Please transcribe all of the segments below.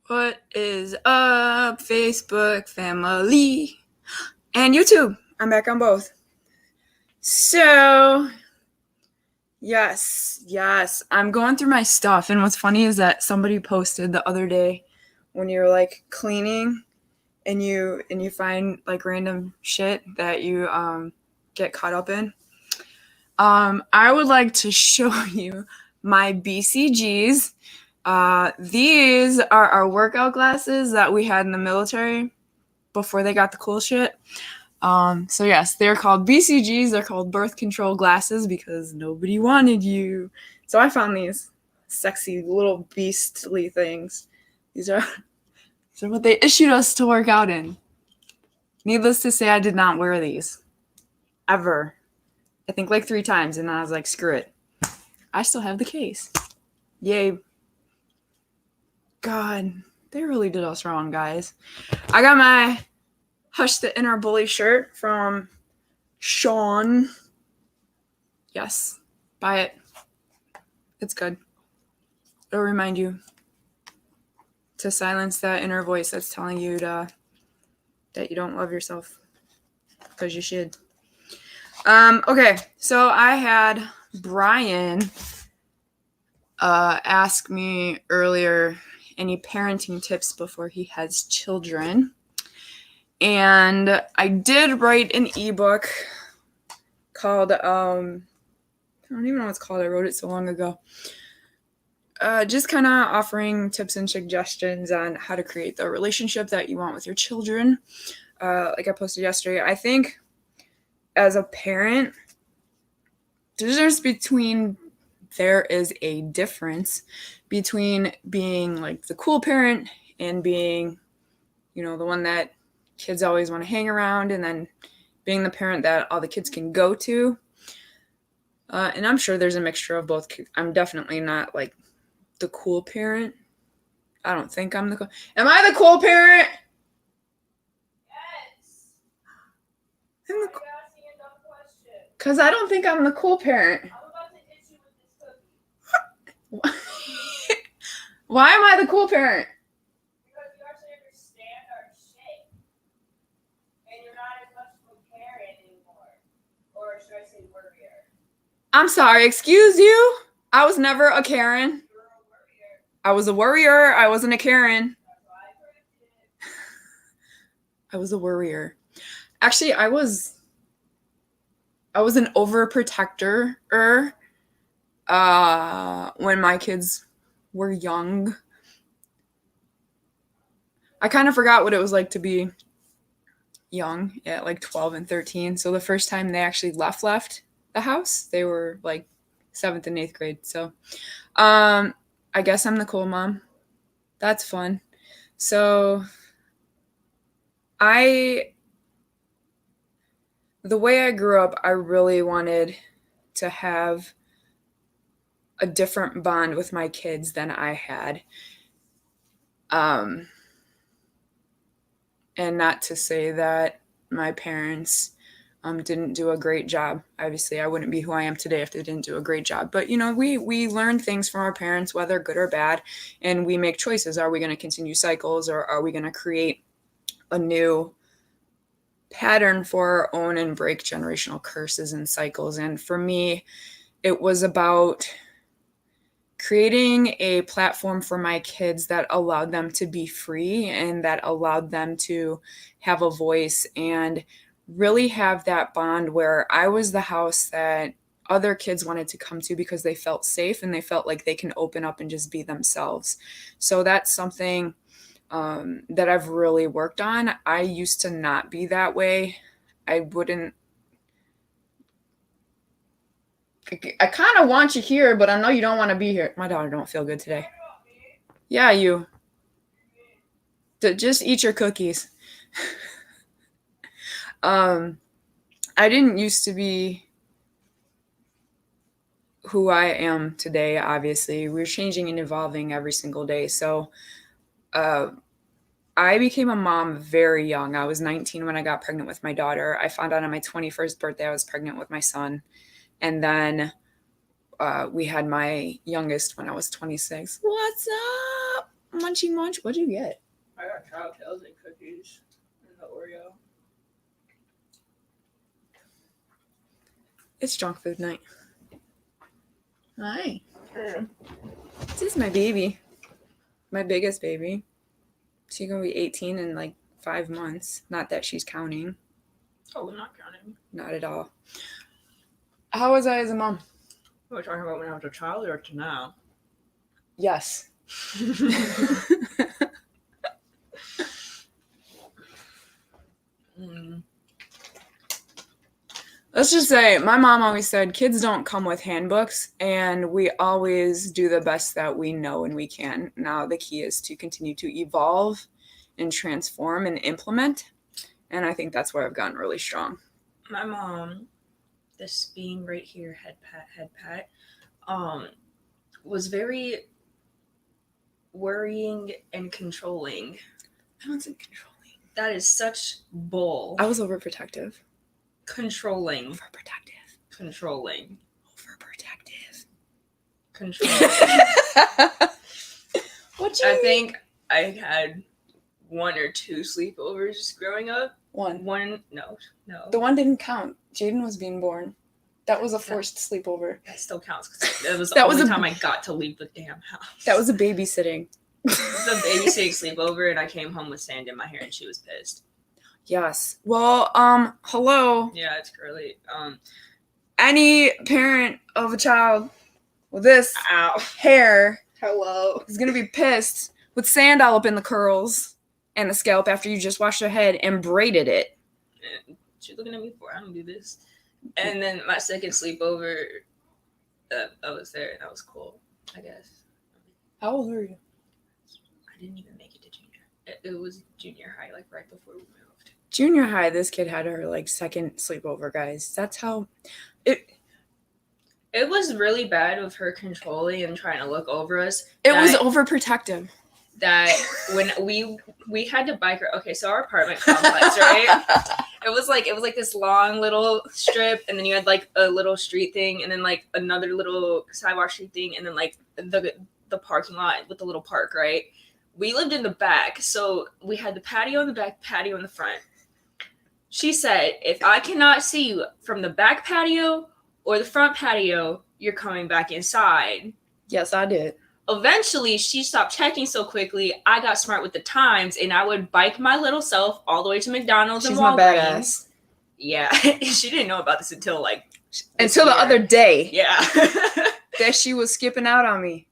What is up, Facebook family and YouTube? I'm back on both. So, yes, I'm going through my stuff, and what's funny is that somebody posted the other day when you're like cleaning and you find like random shit that you get caught up in. I would like to show you my BCGs. These are our workout glasses that we had in the military before they got the cool shit. So yes, they're called BCGs. They're called birth control glasses because nobody wanted you. So I found these sexy little beastly things. These are what they issued us to work out in. Needless to say, I did not wear these ever. I think like 3 times, and then I was like, screw it. I still have the case. Yay. God, they really did us wrong, guys. I got my Hush the Inner Bully shirt from Sean. Yes, buy it. It's good. It'll remind you to silence that inner voice that's telling you that you don't love yourself, because you should. Okay, so I had Brian ask me earlier any parenting tips before he has children. And I did write an ebook called, I don't even know what it's called. I wrote it so long ago. Just kind of offering tips and suggestions on how to create the relationship that you want with your children. Like I posted yesterday, I think as a parent, there is a difference between being like the cool parent and being, the one that kids always want to hang around, and then being the parent that all the kids can go to. And I'm sure there's a mixture of both. I'm definitely not like the cool parent. I don't think I'm the cool. Am I the cool parent? Yes. I'm the You're asking a dumb question. Because I don't think I'm the cool parent. I'm about to hit you with this cookie. Why am I the cool parent? Because you actually understand our shit. And you're not as much of a parent anymore. Or should I say worrier? I'm sorry, excuse you? I was never a Karen. You're a worrier. I was a worrier. I wasn't a Karen. That's why I corrected it. I was a worrier. Actually, I was an overprotector when my kids were young. I kind of forgot what it was like to be young at like 12 and 13. So the first time they actually left the house, they were like 7th and 8th grade. So I guess I'm the cool mom. That's fun. So the way I grew up, I really wanted to have a different bond with my kids than I had. And not to say that my parents didn't do a great job. Obviously, I wouldn't be who I am today if they didn't do a great job. But, we learn things from our parents, whether good or bad, and we make choices. Are we going to continue cycles, or are we going to create a new pattern for our own and break generational curses and cycles? And for me, it was about creating a platform for my kids that allowed them to be free and that allowed them to have a voice and really have that bond where I was the house that other kids wanted to come to because they felt safe and they felt like they can open up and just be themselves. So that's something that I've really worked on. I used to not be that way. I kind of want you here, but I know you don't want to be here. My daughter don't feel good today. Yeah, you. Just eat your cookies. I didn't used to be who I am today, obviously. We're changing and evolving every single day. So I became a mom very young. I was 19 when I got pregnant with my daughter. I found out on my 21st birthday I was pregnant with my son. And then we had my youngest when I was 26. What's up? Munchy munch. What'd you get? I got trout tails and cookies and the Oreo. It's junk food night. Hi. Mm. This is my baby. My biggest baby. She's gonna be 18 in like 5 months. Not that she's counting. Oh, we're not counting. Not at all. How was I as a mom? We're talking about when I was a child or to now? Yes. Let's just say my mom always said kids don't come with handbooks, and we always do the best that we know and we can. Now the key is to continue to evolve and transform and implement, and I think that's where I've gotten really strong. My mom, this being right here, head pat, was very worrying and controlling. I wasn't controlling. That is such bull. I was overprotective. Controlling. Overprotective. Controlling. Overprotective. Controlling. What you I mean? think I had 1 or 2 sleepovers growing up. One. No. The one didn't count. Jaden was being born. That was a forced sleepover. That still counts because that was the That only was a- time I got to leave the damn house. That was a babysitting. It was a babysitting sleepover, and I came home with sand in my hair, and she was pissed. Yes. Well, hello. Yeah, it's curly. Any parent of a child with this Ow. hair Hello. is gonna be pissed with sand all up in the curls and the scalp after you just washed your head and braided it. She's looking at me for I don't do this. And then my second sleepover, I was there, and that was cool, I guess. How old were you? I didn't even make it to junior. It was junior high, like right before we moved. Junior high, this kid had her like second sleepover, guys. That's how it was really bad with her controlling and trying to look over us. was overprotective. That when we had to bike her. Okay, so our apartment complex, right? It was like this long little strip, and then you had like a little street thing, and then like another little sidewalk street thing, and then like the parking lot with the little park, right? We lived in the back, so we had the patio in the back, patio in the front. She said, if I cannot see you from the back patio or the front patio, you're coming back inside. Yes, I did. Eventually, she stopped checking so quickly. I got smart with the times, and I would bike my little self all the way to McDonald's She's and my Walgreens. badass. Yeah, she didn't know about this until like Until the other day Yeah. that she was skipping out on me.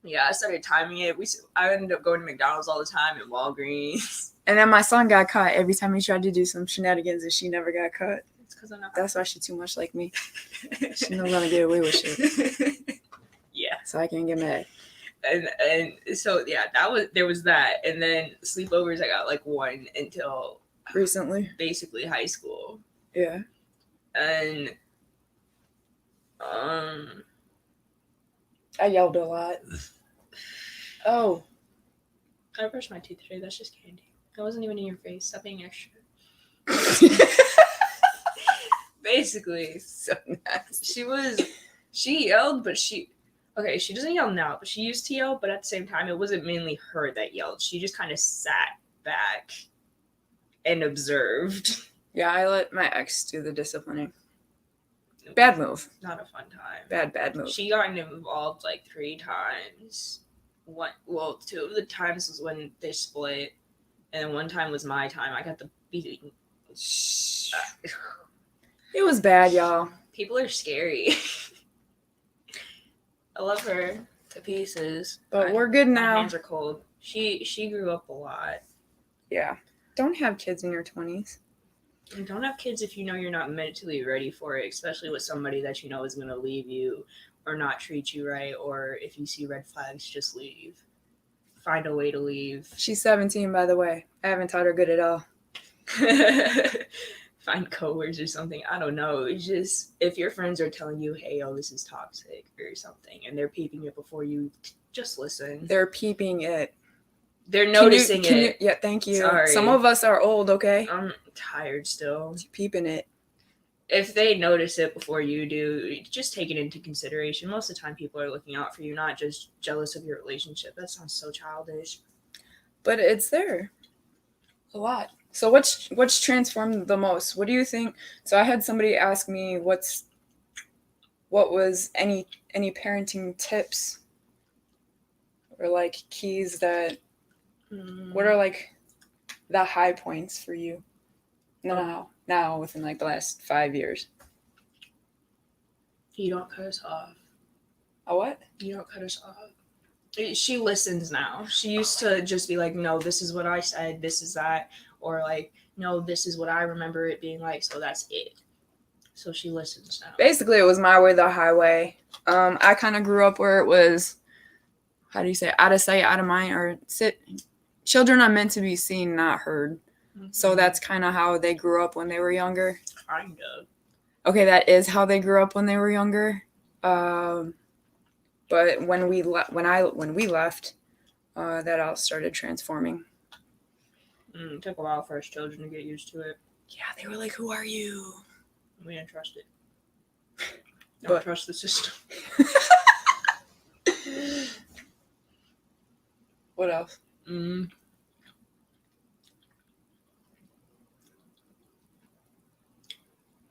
Yeah, I started timing it. I ended up going to McDonald's all the time and Walgreens. And then my son got caught every time he tried to do some shenanigans, and she never got caught. It's because I'm not. That's why she's too much like me. She's not gonna get away with shit, Yeah, so I can't get mad. and so yeah, there was that, and then sleepovers. I got like 1 until Recently, basically high school, yeah. and I yelled a lot. Oh, I brushed my teeth today. That's just candy. That wasn't even in your face. Stop being extra. Basically, so nasty. she yelled, but she doesn't yell now, but she used to yell, but at the same time, it wasn't mainly her that yelled. She just kind of sat back and observed. Yeah, I let my ex do the disciplining. Bad move. Not a fun time. Bad move. She got involved like 3 times. 2 of the times was when they split, and then 1 time was my time. I got the beating. It was bad, y'all. People are scary. I love her to pieces. But we're good My now. hands are cold. She grew up a lot. Yeah. Don't have kids in your 20s. And don't have kids if you know you're not mentally ready for it, especially with somebody that you know is going to leave you or not treat you right, or if you see red flags, just leave. Find a way to leave. She's 17, by the way. I haven't taught her good at all. Find coworkers or something. I don't know. It's just if your friends are telling you, hey, oh, this is toxic or something, and they're peeping it before you, just listen. They're peeping it. They're noticing it. Yeah, thank you. Sorry. Some of us are old, okay? I'm tired still. You're peeping it. if they notice it before you do, just take it into consideration. Most of the time, people are looking out for you, not just jealous of your relationship. That sounds so childish. But it's there a lot. So what's transformed the most? What do you think? So I had somebody ask me what was any parenting tips or like keys that what are like the high points for you now within like the last 5 years? You don't cut us off. A what? You don't cut us off. She listens now. She used to just be like, no, this is what I said, this is that, or like, no, this is what I remember it being like, so that's it. So she listens now. Basically, it was my way, the highway. I kind of grew up where it was, how do you say, out of sight, out of mind, or children are meant to be seen, not heard. Mm-hmm. So that's kind of how they grew up when they were younger. Kind of. Okay, that is how they grew up when they were younger. But when we left, that all started transforming. It took a while for us children to get used to it. Yeah, they were like, "Who are you?" We didn't trust it. Don't trust the system. What else?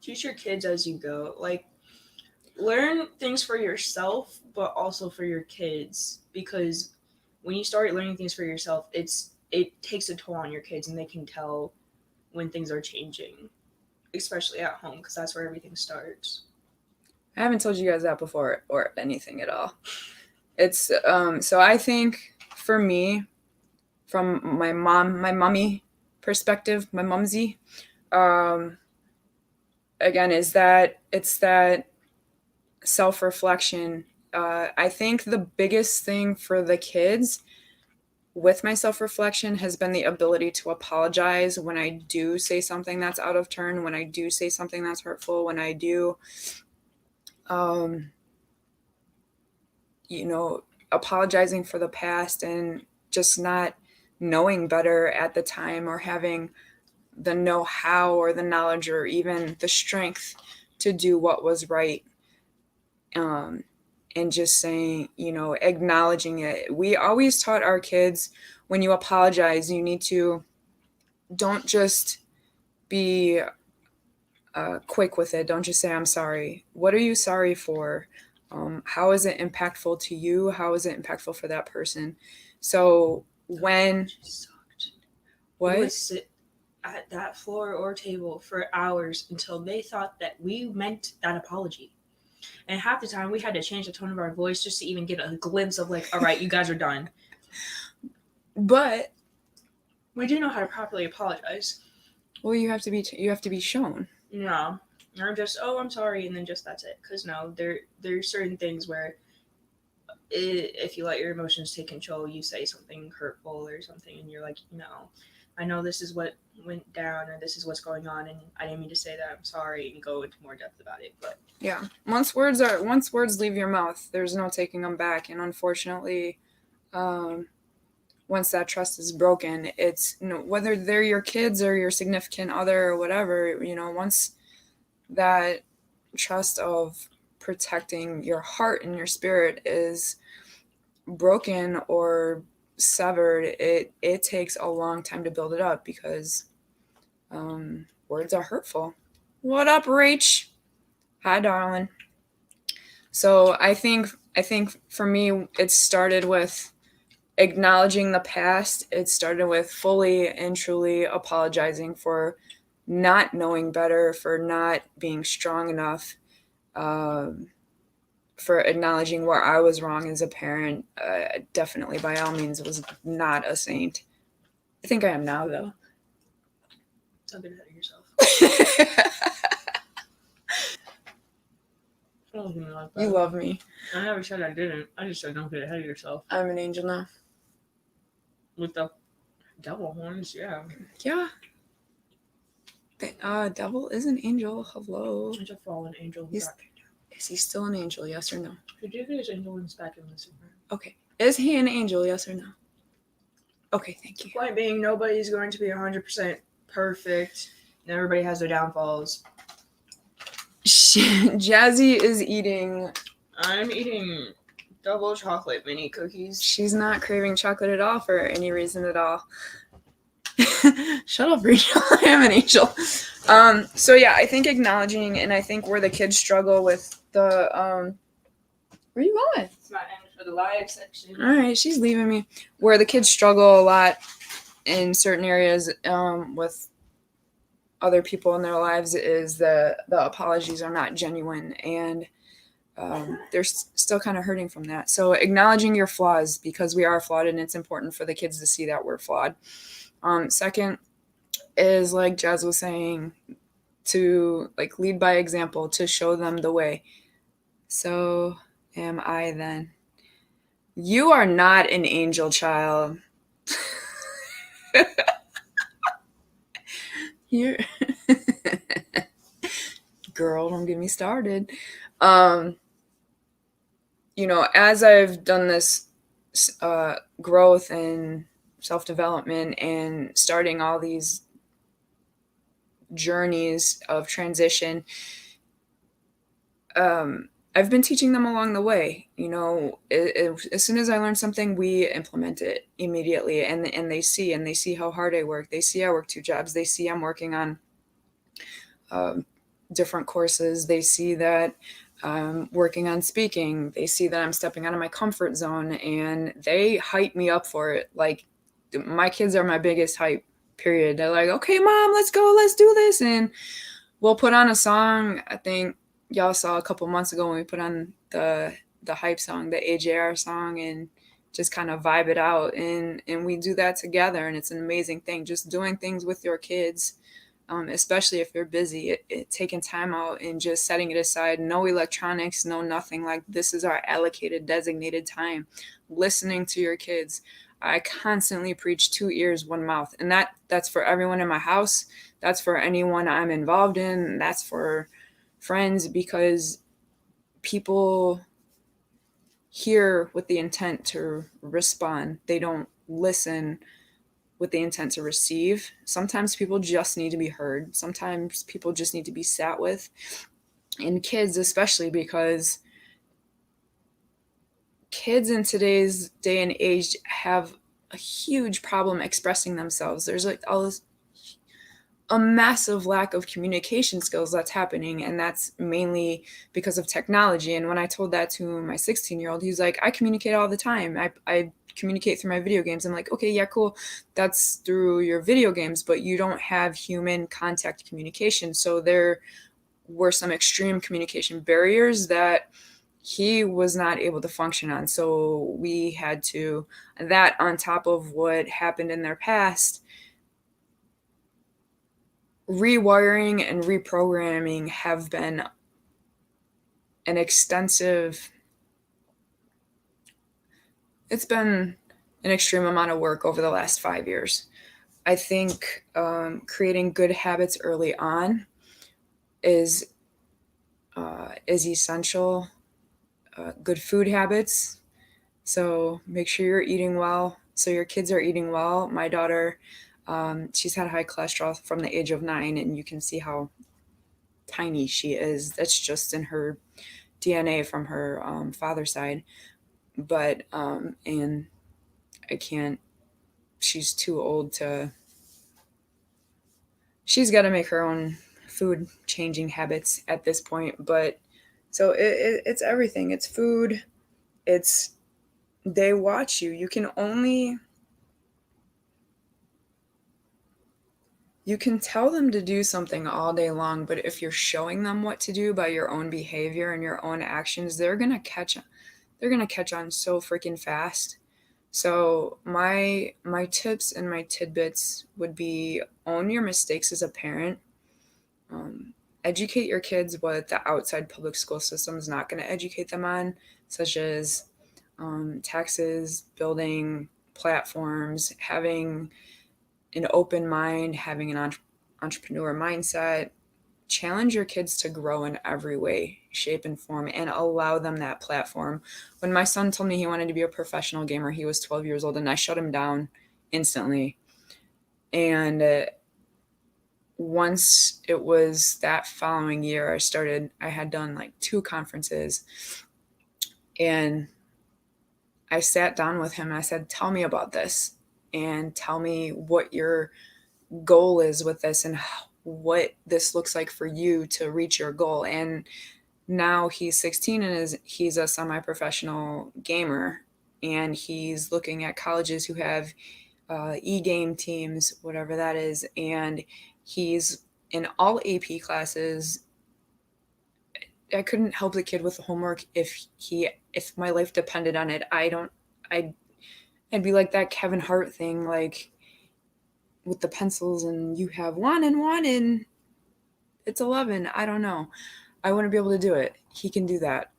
Teach your kids as you go. Like, learn things for yourself, but also for your kids. Because when you start learning things for yourself, it takes a toll on your kids, and they can tell when things are changing, especially at home, because that's where everything starts. I haven't told you guys that before or anything at all. It's so I think for me, from my mommy perspective, my mumsy, again, it's that self-reflection. I think the biggest thing for the kids with my self-reflection has been the ability to apologize when I do say something that's out of turn, when I do say something that's hurtful, when I do apologizing for the past and just not knowing better at the time, or having the know-how or the knowledge or even the strength to do what was right. And just saying, acknowledging it. We always taught our kids, when you apologize, you need to, don't just be quick with it. Don't just say, I'm sorry. What are you sorry for? How is it impactful to you? How is it impactful for that person? So when... What? We would sit at that floor or table for hours until they thought that we meant that apology. And half the time we had to change the tone of our voice just to even get a glimpse of like, all right, you guys are done. But we do know how to properly apologize. Well, you have to be shown. No, or just, oh, I'm sorry, and then just that's it. Because no, there's certain things where if you let your emotions take control, you say something hurtful or something, and you're like, no, I know this is what went down, or this is what's going on, and I didn't mean to say that. I'm sorry, and go into more depth about it. But yeah, once words leave your mouth, there's no taking them back. And unfortunately, once that trust is broken, it's whether they're your kids or your significant other or whatever, once that trust of protecting your heart and your spirit is broken or severed, it takes a long time to build it up, because words are hurtful. What up, Rach? Hi, darling. So I think for me, it started with acknowledging the past. It started with fully and truly apologizing for not knowing better, for not being strong enough, for acknowledging where I was wrong as a parent. Definitely, by all means, was not a saint. I think I am now, though. Don't get ahead of yourself. You love me. I never said I didn't. I just said don't get ahead of yourself. I'm an angel now. With the devil horns, yeah. Yeah. Devil is an angel. Hello. He's a fallen angel. Is he still an angel? Yes or no? Did you get his angel wings back in Lucifer? Okay. Is he an angel? Yes or no? Okay, thank you. Point being, nobody's going to be 100% perfect. Everybody has their downfalls. Jazzy is eating. I'm eating double chocolate mini cookies. She's not craving chocolate at all for any reason at all. Shut up, Rachel. I am an angel. So yeah, I think acknowledging, and I think where the kids struggle with the where you going? It's my end for the live section. All right, she's leaving me. Where the kids struggle a lot in certain areas with other people in their lives is the apologies are not genuine, and they're still kind of hurting from that. So acknowledging your flaws, because we are flawed, and it's important for the kids to see that we're flawed. Second is, like Jazz was saying, to like lead by example, to show them the way. So am I then. You are not an angel child. You're girl, don't get me started. You know, as I've done this growth and self-development and starting all these journeys of transition, I've been teaching them along the way. You know, as soon as I learn something, we implement it immediately, and they see how hard I work. They see I work 2 jobs. They see I'm working on different courses. They see that I'm working on speaking. They see that I'm stepping out of my comfort zone, and they hype me up for it. Like, my kids are my biggest hype, period. They're like, okay, Mom, let's go, let's do this. And we'll put on a song. I think y'all saw a couple months ago when we put on the hype song, the AJR song, and just kind of vibe it out. And we do that together, and it's an amazing thing. Just doing things with your kids, especially if you're busy, taking time out and just setting it aside. No electronics, no nothing. Like, this is our allocated, designated time. Listening to your kids. I constantly preach 2 ears, 1 mouth, and that's for everyone in my house. That's for anyone I'm involved in. That's for friends, because people hear with the intent to respond. They don't listen with the intent to receive. Sometimes people just need to be heard. Sometimes people just need to be sat with. And kids especially, because kids in today's day and age have a huge problem expressing themselves. There's like a massive lack of communication skills that's happening, and that's mainly because of technology. And when I told that to my 16-year-old, he's like, I communicate all the time. I communicate through my video games. I'm like, okay, yeah, cool. That's through your video games, but you don't have human contact communication. So there were some extreme communication barriers that he was not able to function on. So we had to, that on top of what happened in their past, rewiring and reprogramming have been an extensive, it's been an extreme amount of work over the last 5 years. I think creating good habits early on is essential. Good food habits. So make sure you're eating well, so your kids are eating well. My daughter, she's had high cholesterol from the age of 9, and you can see how tiny she is. That's just in her DNA from her father's side. But and I can't. She's too old to. She's got to make her own food changing habits at this point. But so it's everything. It's food. It's, they watch you. You can tell them to do something all day long, but if you're showing them what to do by your own behavior and your own actions, they're going to catch on so freaking fast. So my tips and my tidbits would be: own your mistakes as a parent. Educate your kids what the outside public school system is not going to educate them on, such as taxes, building platforms, having an open mind, having an entrepreneur mindset. Challenge your kids to grow in every way, shape, and form, and allow them that platform. When my son told me he wanted to be a professional gamer, he was 12 years old, and I shut him down instantly. And once it was that following year, I had done like 2 conferences, and I sat down with him and I said, tell me about this and tell me what your goal is with this and what this looks like for you to reach your goal. And now he's 16 and he's a semi-professional gamer, and he's looking at colleges who have e-game teams, whatever that is, and he's in all AP classes. I couldn't help the kid with the homework if my life depended on it. I'd I'd be like that Kevin Hart thing, like with the pencils, and you have one and it's 11. I don't know. I wouldn't be able to do it. He can do that.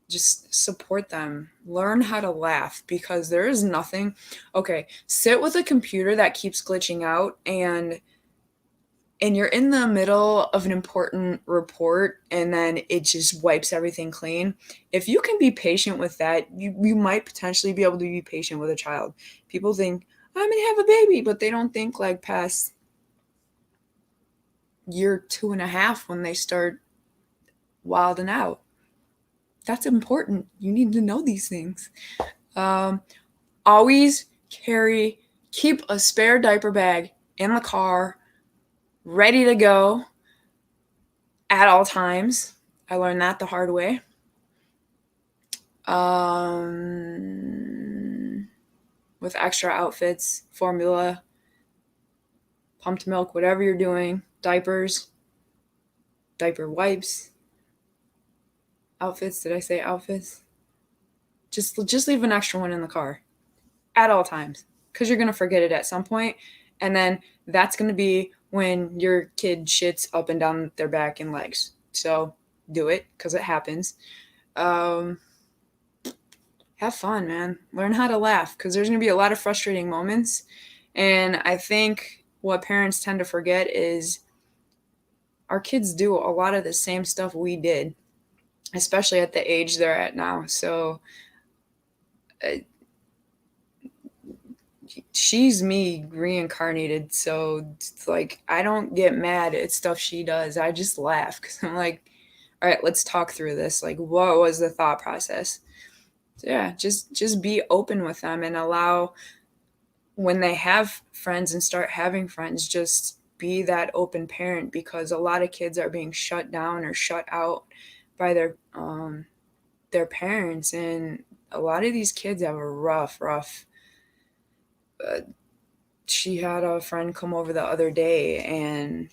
Just support them. Learn how to laugh, because there is nothing. Okay, sit with a computer that keeps glitching out, and you're in the middle of an important report and then it just wipes everything clean. If you can be patient with that, you might potentially be able to be patient with a child. People think, I'm gonna have a baby, but they don't think like past year 2.5 when they start wilding out. That's important. You need to know these things. Um, Always keep a spare diaper bag in the car, ready to go at all times. I learned that the hard way. With extra outfits, formula, pumped milk, whatever you're doing, diapers, diaper wipes, outfits. Did I say outfits? Just leave an extra one in the car at all times, because you're going to forget it at some point, and then that's going to be when your kid shits up and down their back and legs. So do it, because it happens. Um, have fun, man. Learn how to laugh, because there's going to be a lot of frustrating moments. And I think what parents tend to forget is our kids do a lot of the same stuff we did, especially at the age they're at now. So uh, she's me reincarnated. So it's like, I don't get mad at stuff she does. I just laugh, because I'm like, all right, let's talk through this. Like, what was the thought process? So yeah, just be open with them and allow, when they have friends and start having friends, just be that open parent, because a lot of kids are being shut down or shut out by their parents, and a lot of these kids have a rough. Uh, she had a friend come over the other day, and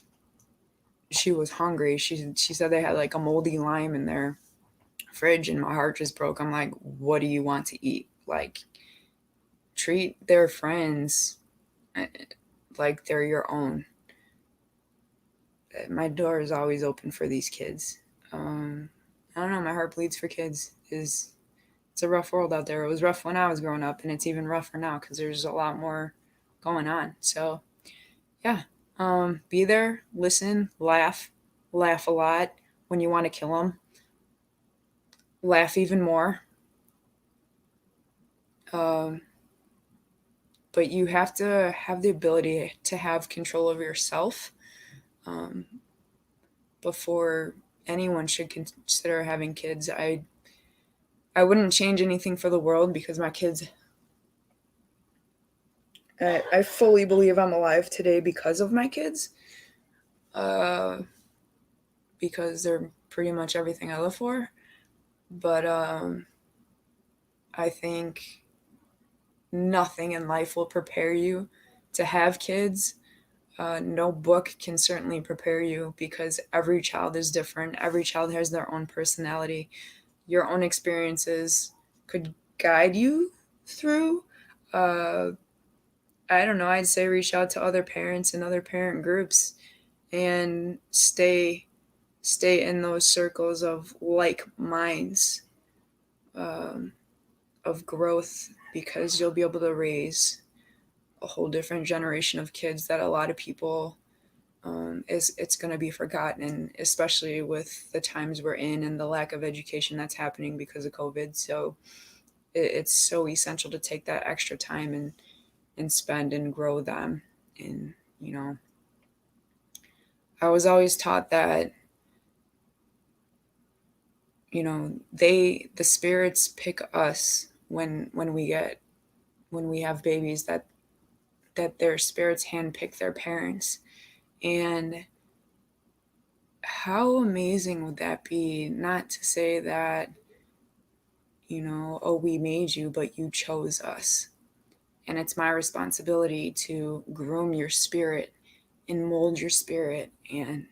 she was hungry. She said they had like a moldy lime in their fridge, and my heart just broke. I'm like, what do you want to eat? Like, treat their friends like they're your own. My door is always open for these kids. I don't know. My heart bleeds for kids. It's a rough world out there. It was rough when I was growing up, and it's even rougher now because there's a lot more going on. So yeah, be there, listen, laugh a lot. When you want to kill them, laugh even more. Um, but you have to have the ability to have control over yourself, um, before anyone should consider having kids. I wouldn't change anything for the world, because my kids, I fully believe I'm alive today because of my kids, uh, because they're pretty much everything I live for. But I think nothing in life will prepare you to have kids. No book can certainly prepare you, because every child is different. Every child has their own personality. Your own experiences could guide you through. Uh, I don't know. I'd say reach out to other parents and other parent groups, and stay in those circles of like minds, um, of growth, because you'll be able to raise a whole different generation of kids that a lot of people, is it's going to be forgotten, and especially with the times we're in and the lack of education that's happening because of COVID. So it's so essential to take that extra time and spend and grow them, and you know I was always taught that, the spirits pick us when we have babies, that their spirits handpick their parents. And how amazing would that be? Not to say that, oh, we made you, but you chose us. And it's my responsibility to groom your spirit and mold your spirit and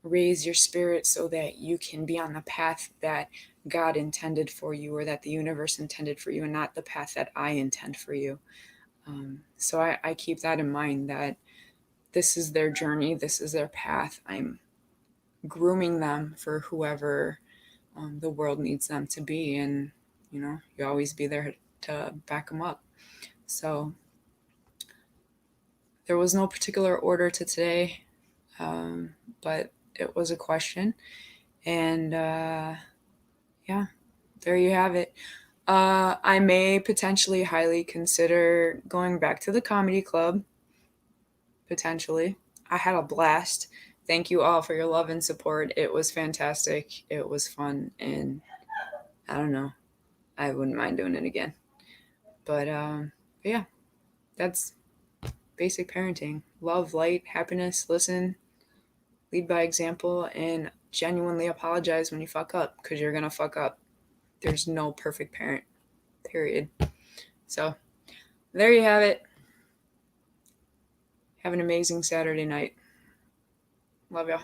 raise your spirit so that you can be on the path that God intended for you, or that the universe intended for you, and not the path that I intend for you. So I keep that in mind, that this is their journey, this is their path. I'm grooming them for whoever the world needs them to be. And, you always be there to back them up. So there was no particular order to today, but it was a question. And yeah, there you have it. I may potentially highly consider going back to the comedy club. Potentially. I had a blast. Thank you all for your love and support. It was fantastic. It was fun. And I don't know, I wouldn't mind doing it again. But yeah, that's basic parenting. Love, light, happiness, listen, lead by example, and genuinely apologize when you fuck up, because you're going to fuck up. There's no perfect parent, period. So there you have it. Have an amazing Saturday night. Love y'all.